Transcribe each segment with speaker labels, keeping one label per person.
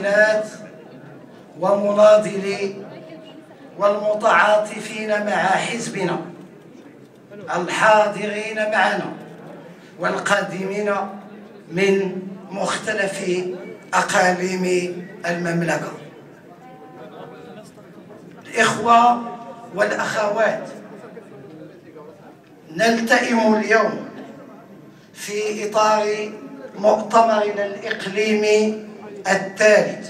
Speaker 1: ولاة ومناضلي والمتعاطفين مع حزبنا، الحاضرين معنا والقادمين من مختلف أقاليم المملكة. الإخوة والأخوات، نلتئم اليوم في إطار مؤتمرنا الإقليمي الثالث،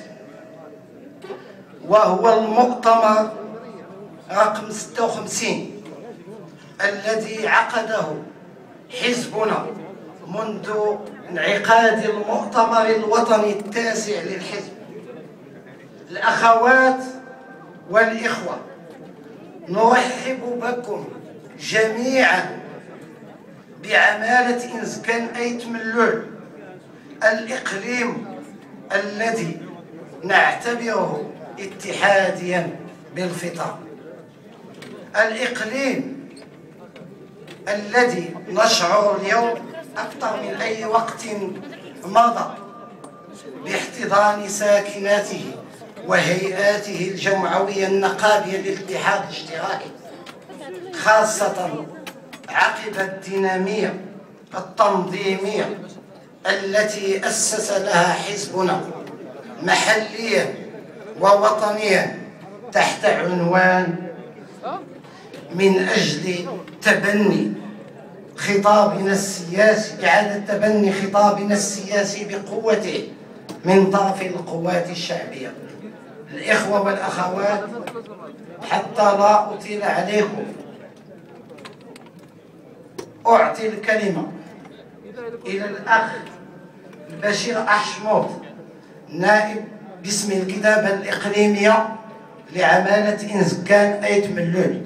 Speaker 1: وهو المؤتمر رقم 56 الذي عقده حزبنا منذ انعقاد المؤتمر الوطني التاسع للحزب. الأخوات والإخوة، نرحب بكم جميعا بعمالة إنسكان أيت ملول، الإقليم الذي نعتبره اتحاديا بالفطرة، الإقليم الذي نشعر اليوم أكثر من أي وقت مضى باحتضان ساكناته وهيئاته الجمعوية النقابية للاتحاد الاشتراكي، خاصة عقب الدينامية التنظيمية التي أسس لها حزبنا محليا ووطنيا تحت عنوان من أجل تبني خطابنا السياسي، إعادة تبني خطابنا السياسي بقوته من طرف القوات الشعبية. الإخوة والأخوات، حتى لا أطيل عليكم، أعطي الكلمة إلى الأخ البشير أحشموت، نائب باسم الكتابة الإقليمية لعمالة إنسكان أيت ملول.